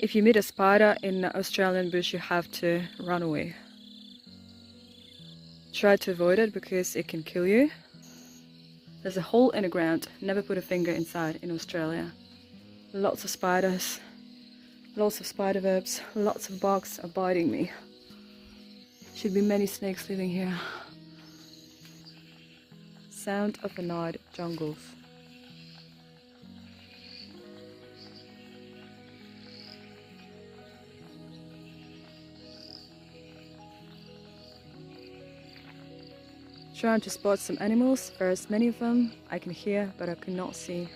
If you meet a spider in the Australian bush, you have to run away. Try to avoid it because it can kill you. There's a hole in the ground. Never put a finger inside in Australia. Lots of spiders, lots of spiderwebs, lots of bugs are biting me. Should be many snakes living here. Sound of the night jungles. Trying to spot some animals. There's many of them I can hear, but I cannot see